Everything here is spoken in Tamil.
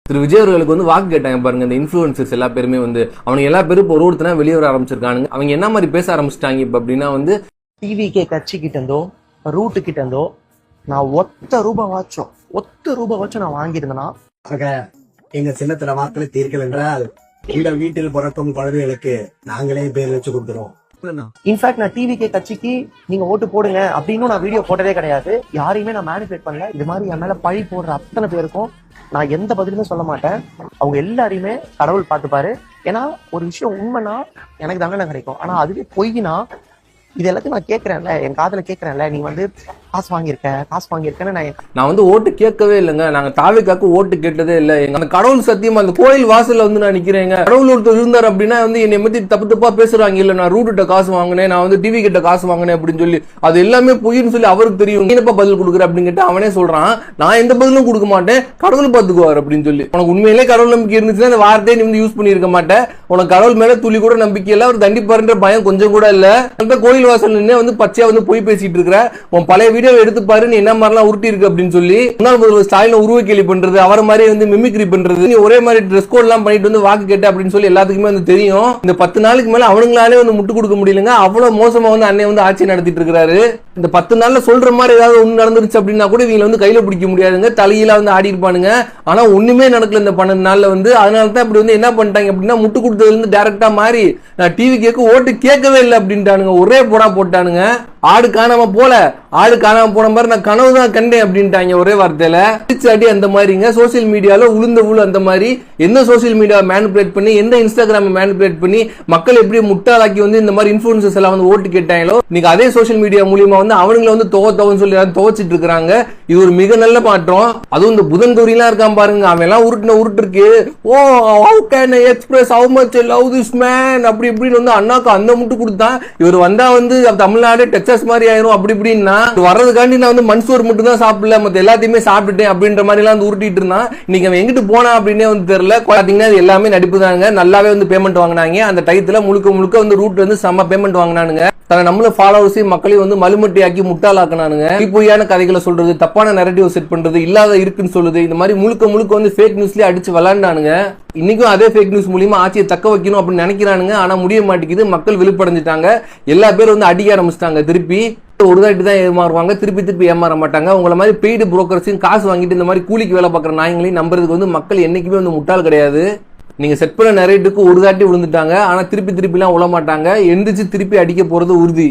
திரு விஜய் அவர்களுக்கு வந்து வாக்கு கேட்டாங்க பாருங்க. இந்த இன்ஃபுளுசர்ஸ் எல்லா பேருமே வந்து அவங்க எல்லா பேரும் இப்போ ஒருத்தனா வெளியே வர ஆரம்பிச்சிருக்காங்க. அவங்க என்ன மாதிரி பேச ஆரம்பிச்சிட்டாங்க இப்ப அப்படின்னா வந்து டிவிகே கட்சி கிட்ட இருந்தோ ரூட்டு கிட்ட இருந்தோ நான் ஒத்த ரூபாய் வாச்சும் நான் வாங்கியிருந்தேன்னா எங்க சின்னத்துல வாக்களை தீர்க்கல் என்றால் இந்த வீட்டில் பிறக்கும் குழந்தைகளுக்கு நாங்களே பேர் வச்சு கொடுத்துருவோம். இன்ஃபேக்ட் நான் டிவிகே கட்சிக்கு நீங்க ஓட்டு போடுங்க அப்படின்னு நான் வீடியோ போட்டதே கிடையாது. யாரையுமே நான் மேனிபுலேட் பண்ணல. இது மாதிரி என் மேல பழி போடுற அத்தனை பேருக்கும் நான் எந்த பதிலுமே சொல்ல மாட்டேன். அவங்க எல்லாரையுமே கடவுள் பார்த்துப்பாரு. ஏன்னா ஒரு விஷயம் உண்மைனா எனக்கு தண்டனை கிடைக்கும். ஆனா அதுவே பொய்னா இது எல்லாத்தையும் நான் கேட்கறேன்ல, என் காதுல கேட்கறேன்ல, நீ வந்து காசு வாங்கியிருக்கேன்னு நான் வந்து ஓட்டு கேட்கவே இல்லைங்க. நாங்க தாவேக்காக்கு ஓட்டு கேட்டதே இல்லை. அந்த கடவுள் சத்தியமா அந்த கோயில் வாசல்ல வந்து நான் நிக்கிறேங்க. கடவுள் ஒருத்தர் இருந்தார் அப்படின்னா வந்து என்னை பத்தி தப்பு தப்பா பேசுறாங்க. இல்ல நான் ரூட்டு காசு வாங்கினேன், நான் வந்து டிவி கிட்ட காசு வாங்கினேன் அப்படின்னு சொல்லி அது எல்லாமே பொய்ன்னு சொல்லி அவருக்கு தெரியும். என்னப்பா பதில் கொடுக்குற அப்படின்னு கேட்டு அவனே சொல்றான், நான் எந்த பதிலும் கொடுக்க மாட்டேன், கடவுள் பார்த்துக்குவார் அப்படின்னு சொல்லி. உனக்கு உண்மையிலே கடவுள் நம்பிக்கை இருந்துச்சுன்னா அந்த வார்த்தையை நீ வந்து யூஸ் பண்ணிருக்க மாட்டேன். உனக்கு கடவுள் மேல துளி கூட நம்பிக்கை இல்ல, அவர் தண்டிப்பாருன்ற பயம் கொஞ்சம் கூட இல்ல. அந்த கோயில் வாசல் நின்று வந்து பச்சையா வந்து போய் பேசிட்டு இருக்கிற உன் பழைய வீடியோ எடுத்து பாரு, நீ என்ன மாதிரிலாம் உருட்டி இருக்கு அப்படின்னு சொல்லி முன்னாள் முதல்வர் ஸ்டாலின் உருவ கேலி பண்றது, அவரை மாதிரி வந்து மிமிக்ரி பண்றது, நீ ஒரே மாதிரி ட்ரெஸ் கோட் எல்லாம் பண்ணிட்டு வந்து வாக்கு கேட்ட அப்படின்னு சொல்லி எல்லாத்துக்குமே வந்து தெரியும். இந்த 10 நாளுக்கு மேல அவனுங்களாலே வந்து முட்டு கொடுக்க முடியலங்க. அவ்வளவு மோசமா வந்து அன்னை வந்து ஆட்சி நடத்திட்டு இருக்கிறாரு. இந்த 10 நாள்ல சொல்ற மாதிரி ஏதாவது ஒண்ணு நடந்துருச்சு அப்படின்னா கூட இவங்க வந்து கையில பிடிக்க முடியாதுங்க. தலையில வந்து ஆடி இருப்பானுங்க. ஆனா ஒண்ணுமே நடக்கல இந்த 12 நாள்ல வந்து. அதனால தான் இப்படி வந்து என்ன பண்ணிட்டாங்க அப்படின்னா முட்டு கொடுத்ததுல இருந்து டைரக்டா மாறி நான் டிவி கேட்க ஓட்டு கேட்கவே இல்லை அப்படின்ட்டானுங்க. ஒரே போடா போட்டானுங்க. ஆடு காணாம போன மாதிரி நான் கனவு தான் கண்டேன் அப்படின்ட்டாங்க ஒரே வார்த்தையில. அடி அந்த மாதிரிங்க சோசியல் மீடியால உளுந்த அந்த மாதிரி எந்த சோசியல் மீடியா மேனிபுலேட் பண்ணி எந்த இன்ஸ்டாகிராம் மேனிபுலேட் பண்ணி மக்கள் எப்படி முட்டாளாக்கி வந்து இந்த மாதிரி இன்ஃபுளுசர்ஸ் எல்லாம் வந்து ஓட்டு கேட்டாங்களோ இன்னைக்கு அதே சோசியல் மீடியா மூலியமா வந்து அவனுங்களை வந்து துவன்னு சொல்லி துவச்சிட்டு இருக்காங்க. இது ஒரு மிக நல்ல மாற்றம். அதுவும் இந்த புதன் கௌரியெல்லாம் இருக்கான் பாருங்க, அவன் எல்லாம் உருட்டு இருக்கு. ஓ how can I express how much I love this man அப்படி இப்படின்னு வந்து அண்ணாக்கு அந்த முட்டு கொடுத்தான். இவர் வந்தா வந்து தமிழ்நாடு டெக்சாஸ் மாதிரி ஆயிரும் அப்படி இப்படின்னா வர்றதுக்காண்டி நான் வந்து மன்சூர் மட்டும் தான் சாப்பிடல, மத்த எல்லாத்தையுமே சாப்பிட்டுட்டேன் அப்படின்ற மாதிரி எல்லாம் வந்து உருட்டிட்டு இருந்தான். இன்னைக்கு அவன் எங்கிட்டு போனா அப்படின்னே வந்து தெரியல. பாத்தீங்கன்னா இது எல்லாமே நடிப்பு தாங்க. நல்லாவே வந்து பேமெண்ட் வாங்கினாங்க. அந்த டயத்துல முழுக்க வந்து ரூட் வந்து செம்ம பேமெண்ட் வாங்கினானுங்க. நம்மள ஃபாலோவர்ஸையும் மக்களையும் வந்து மலுமட்டியாக்கி முட்டாளாக்குனானுங்க. பொய்யான கதைகளை சொல்றது, தப்பான நரேட்டிவ் செட் பண்றது, இல்லாத இருக்குன்னு சொல்லுது, இந்த மாதிரி முழுக்க வந்து ஃபேக் நியூஸ்லயே அடிச்சு விளையாண்டானுங்க. இன்னைக்கும் அதே ஃபேக் நியூஸ் மூலியமா ஆட்சியை தக்க வைக்கணும் அப்படின்னு நினைக்கிறானுங்க. ஆனா முடிய மாட்டேங்குது. மக்கள் விழிப்படைஞ்சிட்டாங்க. எல்லா பேரும் வந்து அடிக்க ஆரம்பிச்சிட்டாங்க. திருப்பி ஒரு தாட்டி தான் ஏமாறுவாங்க, திருப்பி ஏமாற மாட்டாங்க. உங்களை மாதிரி பெய்டு புரோக்கர்ஸையும் காசு வாங்கிட்டு இந்த மாதிரி கூலிக்கு வேலை பார்க்குற நாயங்களையும் நம்புறதுக்கு வந்து மக்கள் என்னைக்குமே வந்து முட்டாள் கிடையாது. நீங்க செட் பண்ண நரேட்டுக்கு ஒரு தாட்டி விழுந்துட்டாங்க. ஆனா திருப்பி எல்லாம் உழ மாட்டாங்க. எந்திரிச்சு திருப்பி அடிக்க போறது உறுதி.